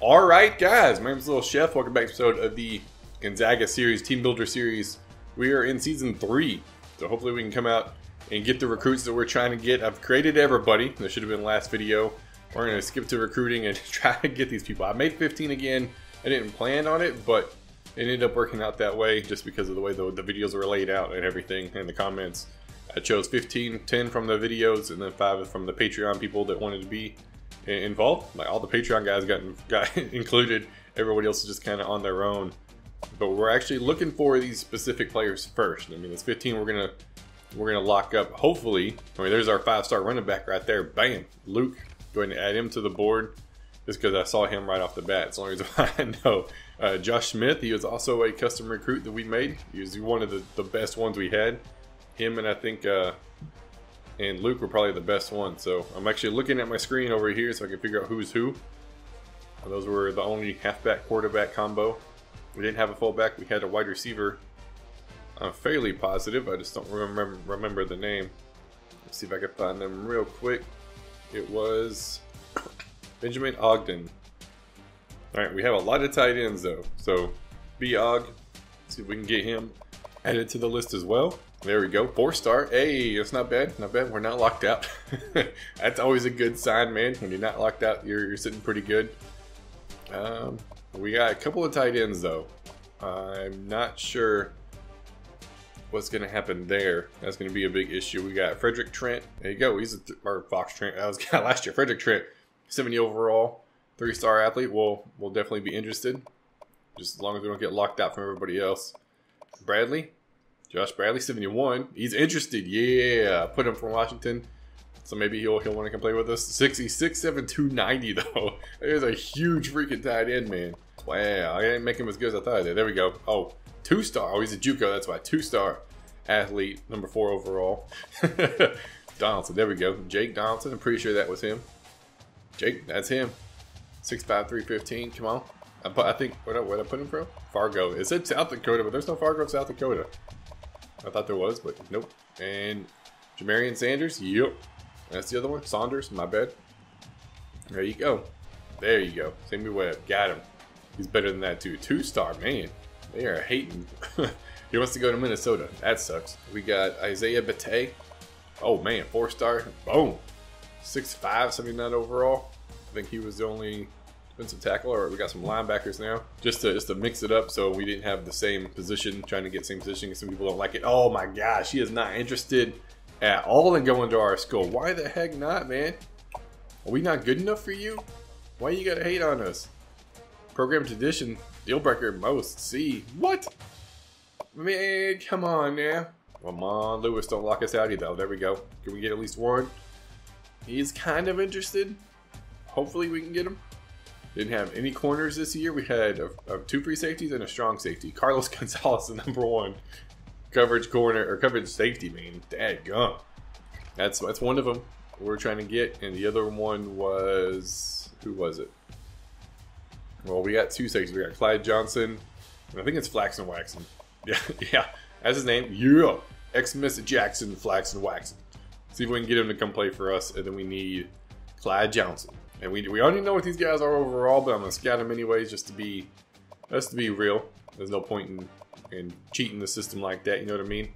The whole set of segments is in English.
All right, guys, my name is Little Chef. Welcome back to an episode of the Gonzaga series, Team Builder series. We are in season 3, so hopefully we can come out and get the recruits that we're trying to get. I've created everybody. That should have been the last video. We're going to skip to recruiting and try to get these people. I made 15 again. I didn't plan on it, but it ended up working out that way just because of the way the videos were laid out and everything and the comments. I chose 15, 10 from the videos, and then 5 from the Patreon people that wanted to be involved. Like all the Patreon guys got included. Everybody else is just kind of on their own. But we're actually looking for these specific players first. I mean, this 15 we're gonna lock up. Hopefully, I mean, there's our 5-star running back right there. Bam, Luke. Going to add him to the board just because I saw him right off the bat. It's the only reason why I know. Josh Smith, he was also a custom recruit that we made. He was one of the best ones we had. Him and I think and Luke were probably the best ones. So I'm actually looking at my screen over here so I can figure out who's who. Those were the only halfback quarterback combo. We didn't have a fullback. We had a wide receiver. I'm fairly positive. I just don't remember the name. Let's see if I can find them real quick. It was Benjamin Ogden. All right, we have a lot of tight ends though. So B-Og, see if we can get him added to the list as well. There we go, 4-star. Hey, that's not bad. Not bad. We're not locked out. That's always a good sign, man. When you're not locked out, you're sitting pretty good. We got a couple of tight ends though. I'm not sure what's going to happen there. That's going to be a big issue. We got Frederic Trent. There you go. He's or Fox Trent. That was last year. Frederic Trent, 70 overall, 3-star athlete. We'll definitely be interested, just as long as we don't get locked out from everybody else. Bradley. Josh Bradley, 71. He's interested. Yeah, put him from Washington. So maybe he'll want to come play with us. 66, 7, 290 though. There's a huge freaking tight end, man. Wow, I didn't make him as good as I thought I did. There we go. Oh, 2-star. Oh, he's a JUCO. That's why. 2-star athlete, number 4 overall. Donaldson. There we go. Jake Donaldson. I'm pretty sure that was him. Jake, that's him. 6'5", 315. Come on. I think where I put him from? Fargo. It said South Dakota, but there's no Fargo, South Dakota. I thought there was, but nope. And Jamarian Sanders, yep. That's the other one. Saunders, my bad. There you go. There you go. Sammy Webb, got him. He's better than that too. 2-star, man. They are hating. He wants to go to Minnesota. That sucks. We got Isaiah Bate. Oh man, 4-star. Boom. 6'5", 79 overall. I think he was the only defensive tackle, or we got some linebackers now. Just to mix it up so we didn't have the same position, trying to get same position because some people don't like it. Oh my gosh, he is not interested at all in going to our school. Why the heck not, man? Are we not good enough for you? Why you gotta hate on us? Program tradition, deal breaker most. C. What? Man, come on now. Come on, Lewis, don't lock us out either. There we go. Can we get at least one? He's kind of interested. Hopefully we can get him. Didn't have any corners this year. We had 2 free safeties and a strong safety. Carlos Gonzalez, the number 1 coverage corner or coverage safety, man. Dadgum. That's one of them we're trying to get, and the other one was, who was it? Well, we got 2 safeties. We got Clyde Johnson. And I think it's Flaxen Waxen. Yeah, that's his name. Yeah, X-Miss Jackson Flaxen Waxen. See if we can get him to come play for us, and then we need Clyde Johnson. And we already know what these guys are overall, but I'm gonna scout them anyways just to be real. There's no point in cheating the system like that. You know what I mean?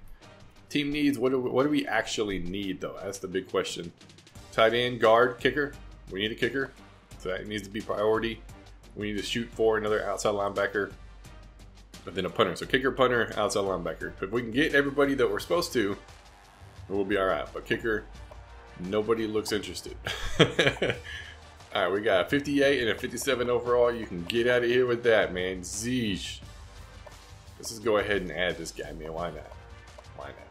Team needs. What do we actually need though? That's the big question. Tight end, guard, kicker. We need a kicker, so that needs to be priority. We need to shoot for another outside linebacker, but then a punter. So kicker, punter, outside linebacker. If we can get everybody that we're supposed to, we'll be all right. But kicker, nobody looks interested. All right, we got a 58 and a 57 overall. You can get out of here with that, man. Zeesh. Let's just go ahead and add this guy, man. Why not? Why not?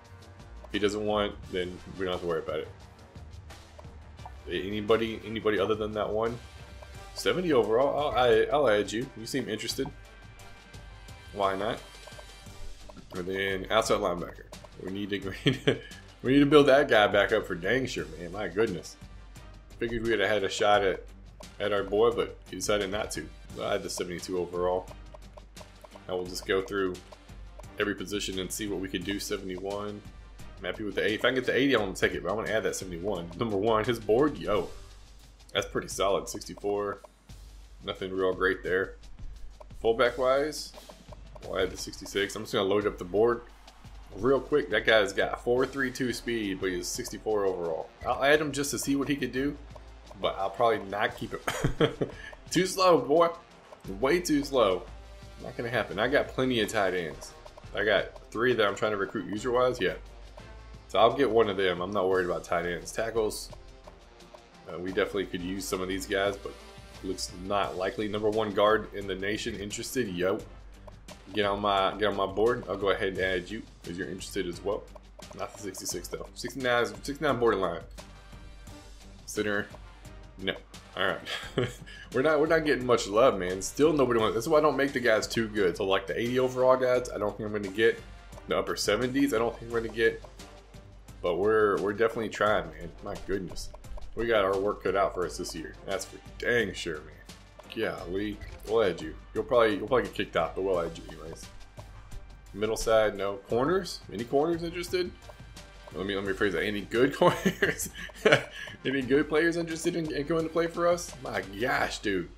If he doesn't want, then we don't have to worry about it. Anybody other than that one? 70 overall. I'll add you. You seem interested. Why not? And then outside linebacker. We need to build that guy back up for dang sure, man. My goodness. Figured we would have had a shot at our boy, but he decided not to. I had the 72 overall. I will just go through every position and see what we could do. 71. I'm happy with the 80. If I can get the 80, I want to take it, but I want to add that 71. Number 1, his board, yo. That's pretty solid. 64. Nothing real great there. Fullback wise, we'll add the 66. I'm just gonna load up the board real quick. That guy's got 4.32 speed, but he's 64 overall. I'll add him just to see what he could do, but I'll probably not keep him. Too slow, boy. Way too slow. Not gonna happen. I got plenty of tight ends. I got 3 that I'm trying to recruit user wise. Yeah. So I'll get one of them. I'm not worried about tight ends. Tackles, we definitely could use some of these guys, but looks not likely. Number 1 guard in the nation interested. Yo, get on my board. I'll go ahead and add you because you're interested as well. Not the 66 though. 69 borderline. Center, no. All right, we're not getting much love, man. Still nobody wants. That's why I don't make the guys too good. So like the 80 overall guys, I don't think I'm going to get. The upper 70s, I don't think we're going to get. But we're definitely trying, man. My goodness. We got our work cut out for us this year. That's for dang sure, man. Golly, we'll add you. You'll probably get kicked out, but we'll add you anyways. Middle side, no. Corners? Any corners interested? Let me rephrase that. Any good corners? Any good players interested in going to play for us? My gosh, dude.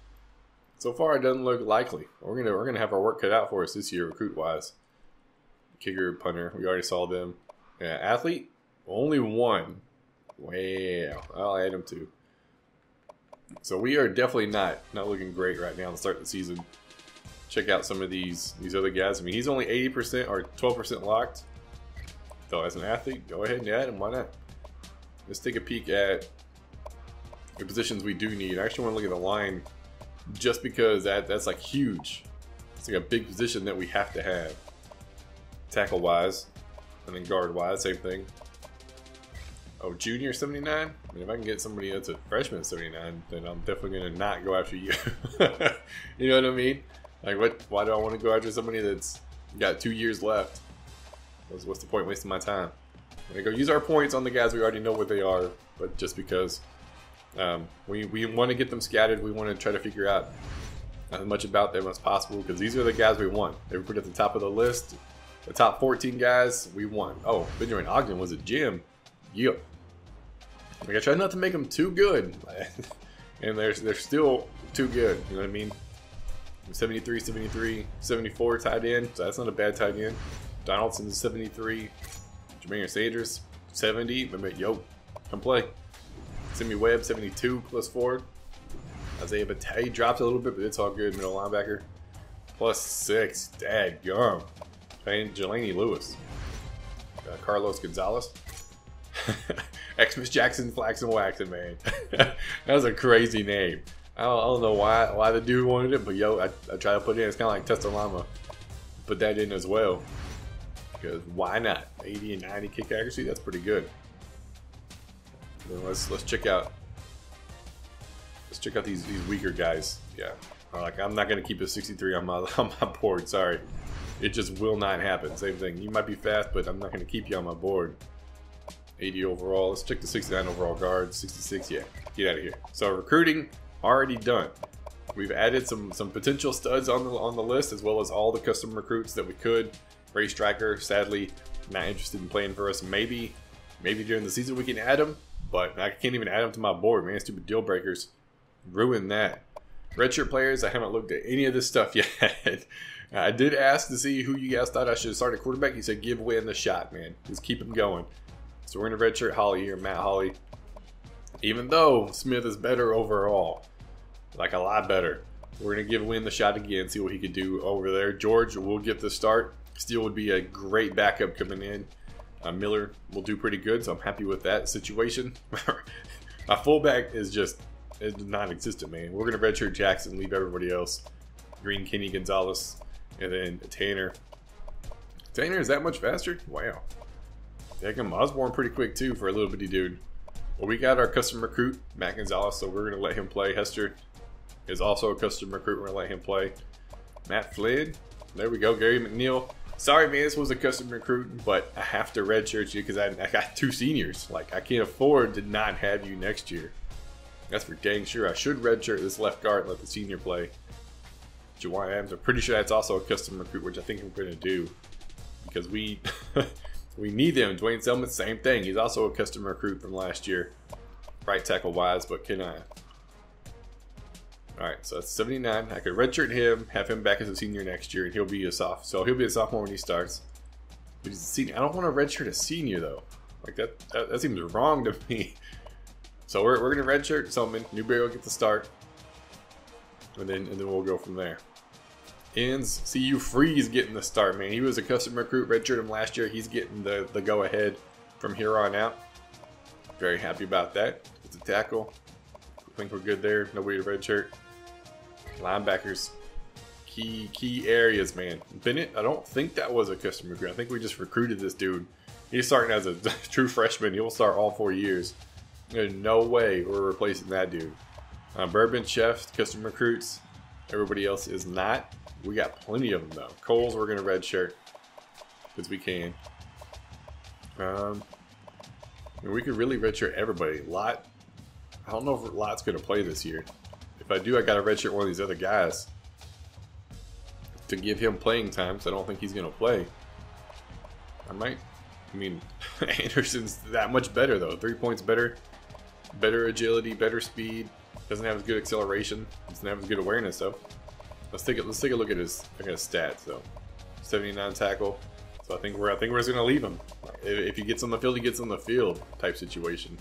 So far, it doesn't look likely. We're gonna have our work cut out for us this year, recruit wise. Kicker, punter, we already saw them. Yeah, athlete, only 1. Wow, I'll add him too. So we are definitely not looking great right now to start the season. Check out some of these other guys. I mean, he's only 80% or 12% locked. So as an athlete, go ahead and add him. Why not? Let's take a peek at the positions we do need. I actually want to look at the line just because that's like huge. It's like a big position that we have to have. Tackle wise, and then guard wise, same thing. Oh, junior 79? I mean, if I can get somebody that's a freshman 79, then I'm definitely going to not go after you. You know what I mean? Like, why do I want to go after somebody that's got 2 years left? What's the point wasting my time? I'm going to go use our points on the guys we already know what they are, but just because we want to get them scattered, we want to try to figure out as much about them as possible, because these are the guys we want. They were put at the top of the list. The top 14 guys, we want. Oh, Benjamin Ogden was a gem. Yep. Like, I try not to make them too good, and they're still too good. You know what I mean? 73, 73, 74 tight end, so that's not a bad tight end. Donaldson's 73. Jermaine Sanders 70. But yo, come play. Simi Webb 72 plus forward. Isaiah Batay dropped a little bit, but it's all good. Middle linebacker plus 6. Dadgum. Jelani Lewis. Carlos Gonzalez. Xmas Jackson Flaxen Waxen, man. That was a crazy name. I don't know why the dude wanted it, but yo, I try to put it in. It's kind of like Testalama. Put that in as well. Because why not? 80 and 90 kick accuracy, that's pretty good. Then let's check out these weaker guys. Yeah. Like, I'm not gonna keep a 63 on my board, sorry. It just will not happen. Same thing. You might be fast, but I'm not gonna keep you on my board. 80 overall. Let's check the 69 overall guard. 66, yeah. Get out of here. So recruiting already done. We've added some potential studs on the list, as well as all the custom recruits that we could. Ray Striker, sadly, not interested in playing for us. Maybe during the season we can add him, but I can't even add him to my board, man. Stupid deal breakers. Ruin that. Redshirt players, I haven't looked at any of this stuff yet. I did ask to see who you guys thought I should start at quarterback. He said give Wynn the shot, man. Just keep him going. So we're going to redshirt Holly here, Matt Holly. Even though Smith is better overall, like a lot better, we're going to give Wynn the shot again, see what he could do over there. George will get the start. Steele would be a great backup coming in. Miller will do pretty good, so I'm happy with that situation. My fullback is non-existent, man. We're going to redshirt Jackson, leave everybody else. Green, Kenny, Gonzalez, and then Tanner. Tanner is that much faster? Wow. Heck, Osborne pretty quick too for a little bitty dude. Well, we got our custom recruit, Matt Gonzalez, so we're going to let him play. Hester is also a custom recruit. We're going to let him play. Matt Flynn. There we go. Gary McNeil. Sorry, man, this was a custom recruit, but I have to redshirt you because I got 2 seniors. Like, I can't afford to not have you next year. That's for dang sure. I should redshirt this left guard and let the senior play. Jawai Adams. I'm pretty sure that's also a custom recruit, which I think I'm going to do because we we need them. Dwayne Selman, same thing. He's also a custom recruit from last year, right tackle wise. But can I Alright, so that's 79. I could redshirt him, have him back as a senior next year, and he'll be a he'll be a sophomore when he starts. But he's a senior. I don't want to redshirt a senior though. Like that seems wrong to me. So we're gonna redshirt Selman. Newberry will get the start, and then we'll go from there. Ends CU Freeze getting the start, man. He was a custom recruit. Redshirt him last year. He's getting the go ahead from here on out. Very happy about that. It's a tackle. I think we're good there. Nobody to redshirt. Linebackers, key areas, man. Bennett, I don't think that was a custom recruit. I think we just recruited this dude. He's starting as a true freshman. He'll start all 4 years. There's no way we're replacing that dude. Bourbon, Chef, custom recruits. Everybody else is not. We got plenty of them though. Coles, we're gonna redshirt because we can. We could really redshirt everybody. Lot, I don't know if Lot's gonna play this year. If I do, I gotta redshirt one of these other guys to give him playing time, because I don't think he's gonna play. I mean, Anderson's that much better though. 3 points better, better agility, better speed. Doesn't have as good acceleration. Doesn't have as good awareness though. Let's take a look at his stats though. 79 tackle. So I think we're just gonna leave him. If he gets on the field, he gets on the field type situation.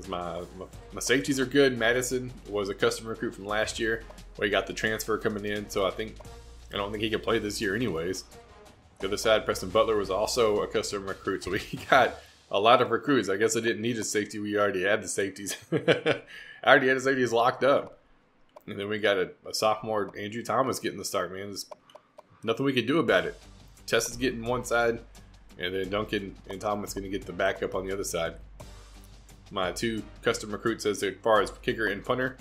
My safeties are good. Madison was a custom recruit from last year. Well, he got the transfer coming in, so I don't think he can play this year anyways. The other side, Preston Butler was also a custom recruit, so we got a lot of recruits. I guess I didn't need a safety. We already had the safeties. I already had the safeties locked up. And then we got a sophomore, Andrew Thomas, getting the start, man. There's nothing we could do about it. Tess is getting one side, and then Duncan and Thomas going to get the backup on the other side. My 2 custom recruits as far as kicker and punter.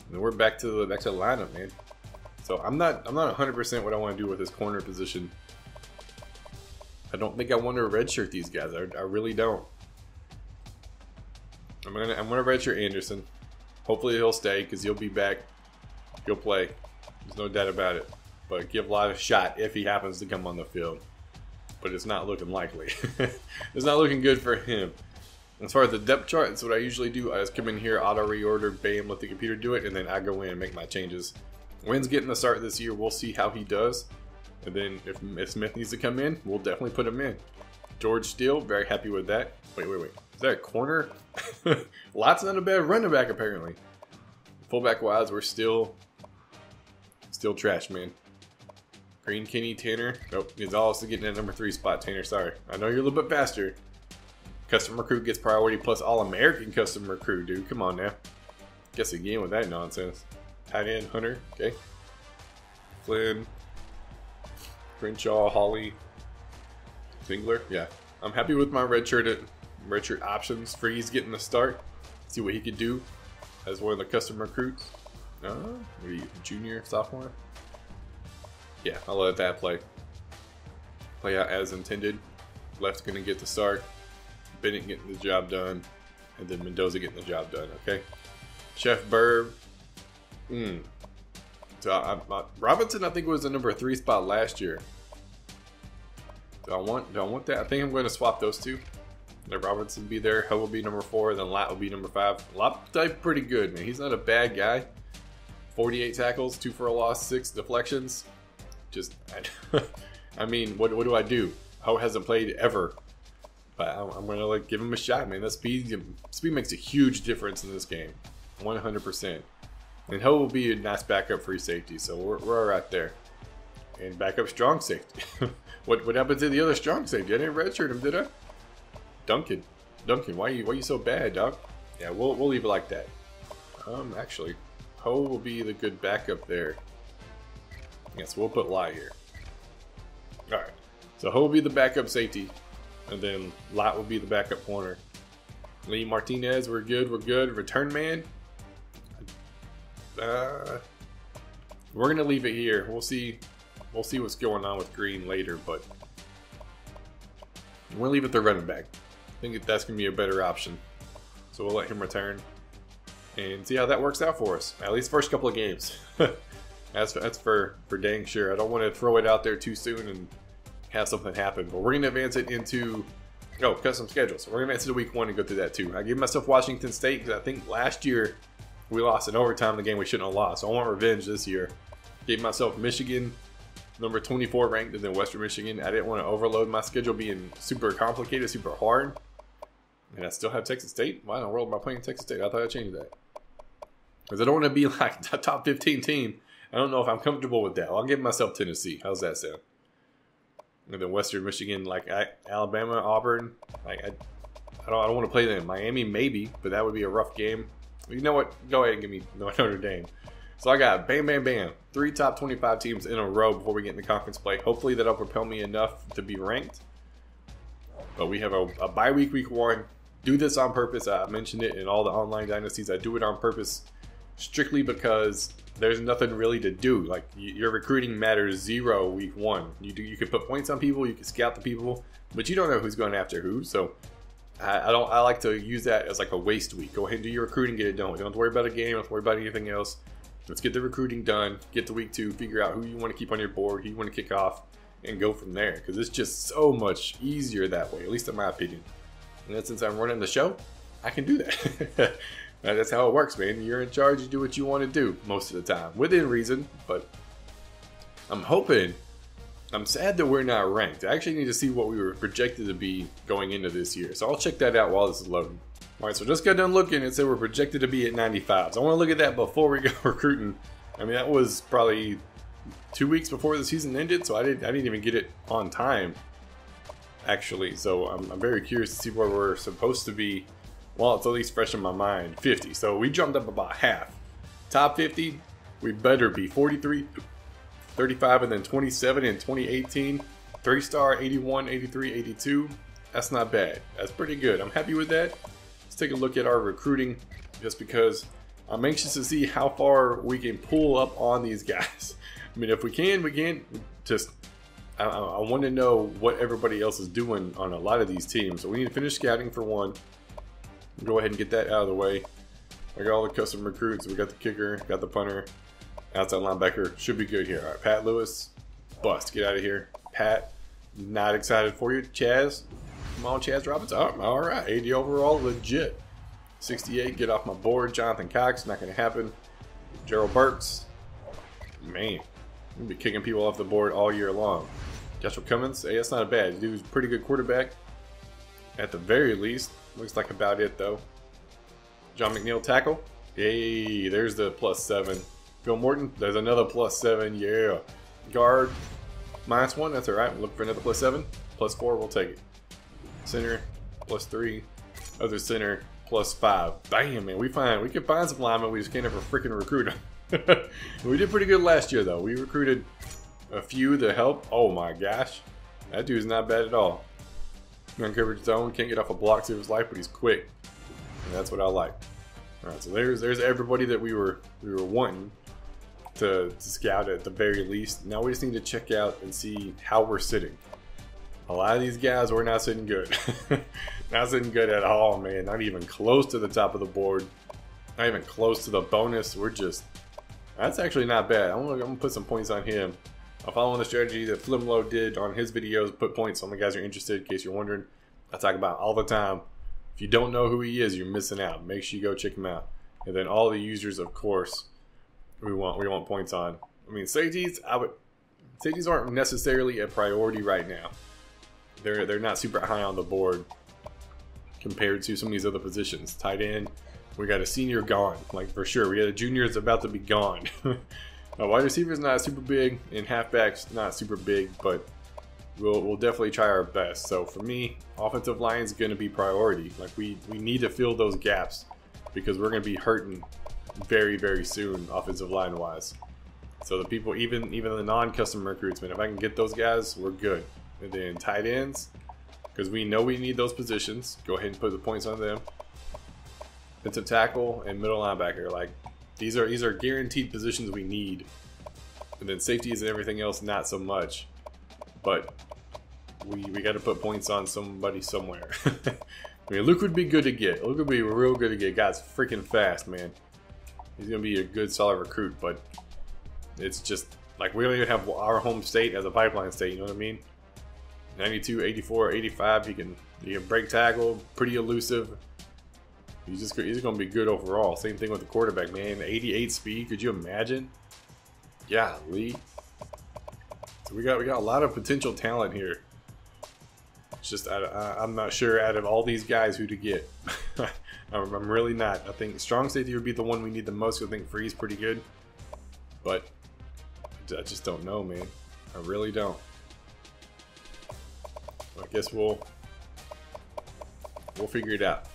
And then we're back to the lineup, man. So I'm not 100% what I want to do with this corner position. I don't think I want to redshirt these guys. I really don't. I'm gonna redshirt Anderson. Hopefully he'll stay because he'll be back. He'll play. There's no doubt about it. But give Lott a shot if he happens to come on the field. But it's not looking likely. It's not looking good for him. As far as the depth chart, that's what I usually do. I just come in here, auto reorder, bam, let the computer do it, and then I go in and make my changes. Wynn's getting the start this year. We'll see how he does. And then if Smith needs to come in, we'll definitely put him in. George Steele, very happy with that. Wait. Is that a corner? Lott's not a bad running back, apparently. Fullback wise, we're still trash, man. Green, Kenny, Tanner. Nope, he's also getting that number 3 spot, Tanner. Sorry. I know you're a little bit faster. Custom recruit gets priority plus All-American custom recruit, dude. Come on now. Guess again with that nonsense. Tight end, Hunter. Okay. Flynn. Crenshaw, Hawley. Singler. Yeah. I'm happy with my redshirt options. Freeze getting the start. See what he could do as one of the custom recruits. Maybe junior, sophomore. Yeah, I'll let that play out as intended. Left's gonna get the start. Bennett getting the job done, and then Mendoza getting the job done. Okay, Chef Burb. So Robinson, I think, was the number 3 spot last year. Do I want that? I think I'm going to swap those two. Let Robinson be there. Ho will be number 4, then Lott will be number 5. Lott type pretty good, man. He's not a bad guy. 48 tackles, 2 for a loss, 6 deflections. Just, I mean, what do I do? Ho hasn't played ever. But I'm going to give him a shot, man. That speed makes a huge difference in this game. 100%. And Ho will be a nice backup free safety, so we're all right there. And backup strong safety. What happened to the other strong safety? I didn't redshirt him, did I? Duncan, why you so bad, dog? Yeah, we'll leave it like that. Actually, Ho will be the good backup there. Yes, we'll put Lie here. All right, so Ho will be the backup safety. And then Lott will be the backup corner. Lee Martinez, we're good. Return man. We're gonna leave it here. We'll see what's going on with Green later, but we'll leave it to running back. I think that's gonna be a better option. So we'll let him return and see how that works out for us. At least first couple of games. That's for dang sure. I don't want to throw it out there too soon and have something happen, but we're going to advance it into custom schedules. So we're going to advance it to week 1 and go through that too. I gave myself Washington State because I think last year we lost in overtime the game we shouldn't have lost. So I want revenge this year. Gave myself Michigan, number 24 ranked, and then Western Michigan. I didn't want to overload my schedule being super complicated, super hard. And I still have Texas State. Why in the world am I playing Texas State? I thought I changed that. Because I don't want to be like a top 15 team. I don't know if I'm comfortable with that. I'll give myself Tennessee. How's that sound? And then Western Michigan, like Alabama, Auburn. Like I don't want to play them. Miami, maybe, but that would be a rough game. You know what? Go ahead and give me Notre Dame. So I got bam, bam, bam. 3 top 25 teams in a row before we get into conference play. Hopefully that'll propel me enough to be ranked. But we have a bye week, week 1. Do this on purpose. I mentioned it in all the online dynasties. I do it on purpose strictly because there's nothing really to do. Like your recruiting matters 0 week 1. You can put points on people, you can scout the people, but you don't know who's going after who. So I like to use that as like a waste week. Go ahead and do your recruiting, get it done. You don't have to worry about a game, don't have to worry about anything else. Let's get the recruiting done. Get to week 2, figure out who you want to keep on your board, who you want to kick off, and go from there. Because it's just so much easier that way, at least in my opinion. And then since I'm running the show, I can do that. That's how it works, man. You're in charge. You do what you want to do most of the time, within reason. But I'm sad that we're not ranked. I actually need to see what we were projected to be going into this year. So I'll check that out while this is loading. All right, so just got done looking and said we're projected to be at 95. So I want to look at that before we go recruiting. I mean, that was probably 2 weeks before the season ended, so I didn't even get it on time, actually. So I'm very curious to see where we're supposed to be. Well, it's at least fresh in my mind. 50. So we jumped up about half. Top 50, we better be 43, 35, and then 27 in 2018. 3-star, 81, 83, 82. That's not bad. That's pretty good. I'm happy with that. Let's take a look at our recruiting just because I'm anxious to see how far we can pull up on these guys. I mean, if we can just... I want to know what everybody else is doing on a lot of these teams. So we need to finish scouting for one. Go ahead and get that out of the way. I got all the custom recruits. We got the kicker, got the punter, outside linebacker. Should be good here. All right, Pat Lewis, bust. Get out of here. Pat, not excited for you. Chaz, come on, Chaz Robbins. Oh, all right, 80 overall, legit. 68, get off my board. Jonathan Cox, not going to happen. Gerald Burks, man, we'll be kicking people off the board all year long. Joshua Cummins, hey, that's not bad. Dude's a pretty good quarterback, at the very least. Looks like about it, though. John McNeil, tackle. Hey, there's the +7. Phil Morton, there's another +7. Yeah. Guard, -1. That's all right. Look for another +7. +4, we'll take it. Center, +3. Other center, +5. Bam, man. We can find some linemen. We just can't ever freaking recruit them. We did pretty good last year, though. We recruited a few to help. Oh, my gosh. That dude's not bad at all. Run coverage zone, can't get off a block to his life, but he's quick. And that's what I like. Alright, so there's everybody that we were wanting to scout at the very least. Now we just need to check out and see how we're sitting. A lot of these guys, we're not sitting good. Not sitting good at all, man. Not even close to the top of the board. Not even close to the bonus. That's actually not bad. I'm gonna put some points on him. I'm following the strategy that Flimlo did on his videos. Put points on the guys who are interested, in case you're wondering. I talk about all the time. If you don't know who he is, you're missing out. Make sure you go check him out. And then all the users, of course, we want points on. I mean, safeties aren't necessarily a priority right now. They're not super high on the board compared to some of these other positions. Tight end, we got a senior gone, like for sure. We got a junior that's about to be gone. Wide receivers not super big, and halfbacks not super big, but we'll definitely try our best. So for me, offensive line is going to be priority. Like we need to fill those gaps because we're going to be hurting very, very soon, offensive line wise. So the people, even the non-custom recruits, man, if I can get those guys, we're good. And then tight ends, because we know we need those positions. Go ahead and put the points on them. Defensive tackle and middle linebacker, like. These are guaranteed positions we need. And then safeties and everything else, not so much. But we got to put points on somebody somewhere. I mean, Luke would be good to get. Luke would be real good to get. Guy's freaking fast, man. He's going to be a good, solid recruit. But it's just, like, we don't even have our home state as a pipeline state, you know what I mean? 92, 84, 85, he can break tackle, pretty elusive. He's going to be good overall. Same thing with the quarterback, man. 88 speed. Could you imagine? Yeah, Lee. So we got a lot of potential talent here. It's just I'm not sure out of all these guys who to get. I'm really not. I think strong safety would be the one we need the most. I think Free's pretty good, but I just don't know, man. I really don't. I guess we'll figure it out.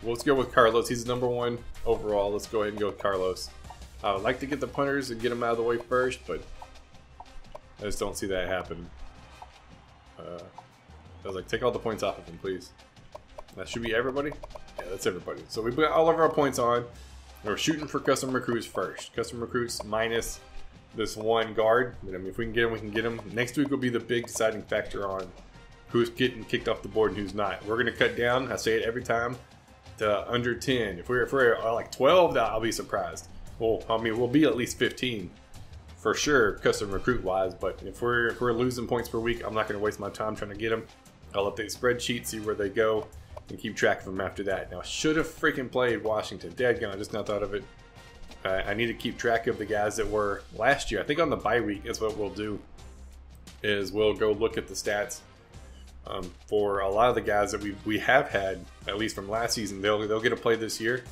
Well, let's go with Carlos. He's the #1 overall. Let's go ahead and go with Carlos. I would like to get the punters and get them out of the way first, but I just don't see that happening. I was like, take all the points off of him, please. That should be everybody? Yeah, that's everybody. So we put all of our points on. We're shooting for custom recruits first. Custom recruits minus this one guard. I mean, if we can get him, we can get him. Next week will be the big deciding factor on who's getting kicked off the board and who's not. We're going to cut down, I say it every time, to under 10. If we're like 12, I'll be surprised. Well, I mean, we'll be at least 15 for sure, custom recruit wise. But if we're losing points per week, I'm not going to waste my time trying to get them. I'll update the spreadsheet, see where they go, and keep track of them after that. Now, I should have freaking played Washington. Dadgum, I just now thought of it. I need to keep track of the guys that were last year. I think on the bye week is what we'll do, is we'll go look at the stats for a lot of the guys that we have had, at least from last season. They'll get a play this year.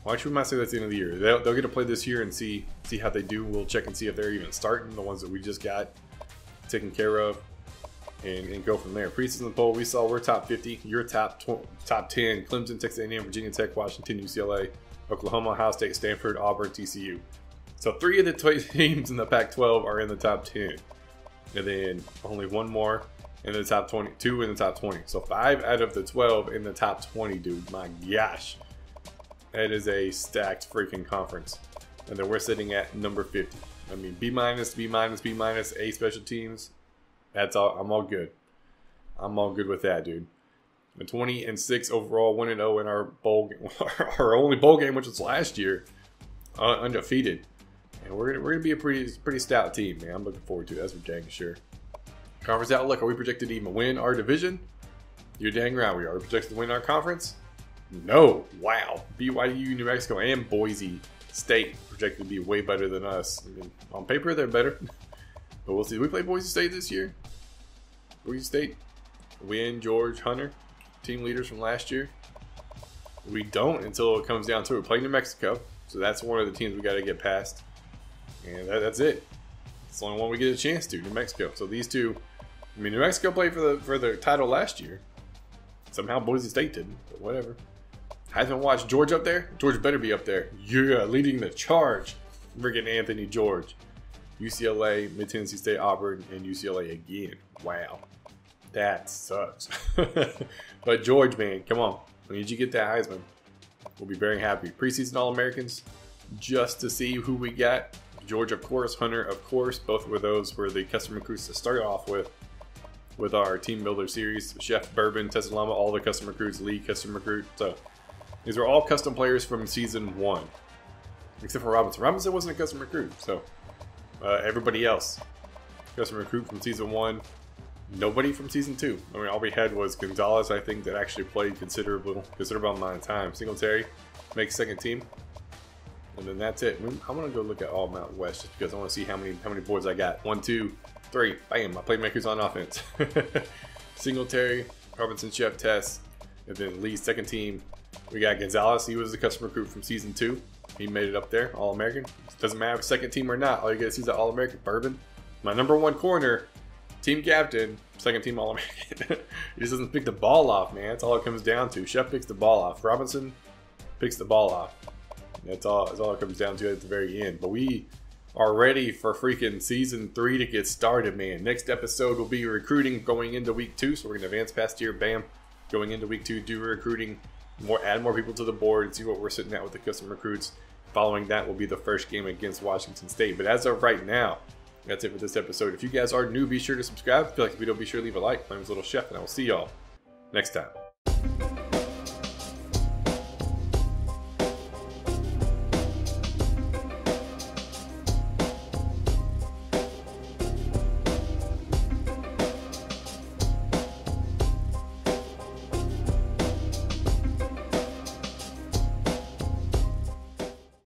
Well, actually, we might say that's the end of the year. They'll get a play this year and see how they do. We'll check and see if they're even starting, the ones that we just got taken care of. And go from there. Preseason poll, we saw we're top 50. You're top 10. Clemson, Texas A&M, Virginia Tech, Washington, UCLA, Oklahoma, Ohio State, Stanford, Auburn, TCU. So 3 of the teams in the Pac-12 are in the top 10. And then only 1 more in the top 20. 2 in the top 20. So 5 out of the 12 in the top 20, dude. My gosh. That is a stacked freaking conference. And then we're sitting at number 50. I mean, B-, B-, B-, A special teams. That's all. I'm all good. I'm all good with that, dude. The 20-6 overall, 1-0 in our bowl game, our only bowl game, which was last year, undefeated. And we're gonna be a pretty stout team, man. I'm looking forward to it. That's for dang sure. Conference outlook: are we projected to even win our division? You're dang right we are. Are we projected to win our conference? No. Wow. BYU, New Mexico, and Boise State projected to be way better than us. I mean, on paper, they're better. But we'll see. Did we play Boise State this year? Boise State, Wynn, George, Hunter, team leaders from last year. We don't until it comes down to it. We play New Mexico, so that's one of the teams we got to get past. And that's it. It's the only one we get a chance to, New Mexico. So these two, I mean, New Mexico played for the title last year. Somehow Boise State didn't, but whatever. Hasn't watched George up there? George better be up there. Yeah, leading the charge. Friggin' Anthony George. UCLA, Mid-Tennessee State, Auburn, and UCLA again. Wow. That sucks. But George, man, come on. When did you get that Heisman? We'll be very happy. Preseason All-Americans, just to see who we got. George, of course. Hunter, of course. Both of those were the custom recruits to start off with our Team Builder series. Chef, Bourbon, Tessalama, all the custom recruits. Lee, custom recruit. So these are all custom players from Season 1. Except for Robinson. Robinson wasn't a custom recruit, so... everybody else, custom recruit from Season 1, nobody from Season 2. I mean, all we had was Gonzalez, I think, that actually played considerable amount of time. Singletary makes second team, and then that's it. I'm gonna go look at all Mountain West just because I want to see how many boards I got. 1, 2, 3, bam! My playmakers on offense. Singletary, Robinson, Chef, Tess, and then Lee's second team. We got Gonzalez. He was a custom recruit from Season 2. He made it up there, All-American. Doesn't matter if second team or not. All you get to see is that All-American. Bourbon, my #1 corner, team captain, second team All-American. He just doesn't pick the ball off, man. That's all it comes down to. Chef picks the ball off. Robinson picks the ball off. That's all it comes down to at the very end. But we are ready for freaking Season 3 to get started, man. Next episode will be recruiting going into Week 2. So we're going to advance past here, bam. Going into Week 2, do recruiting. Add more people to the board and see what we're sitting at with the custom recruits. Following that will be the first game against Washington State. But as of right now, that's it for this episode. If you guys are new, be sure to subscribe. If you like the video, be sure to leave a like. My name is Little Chef, and I will see y'all next time.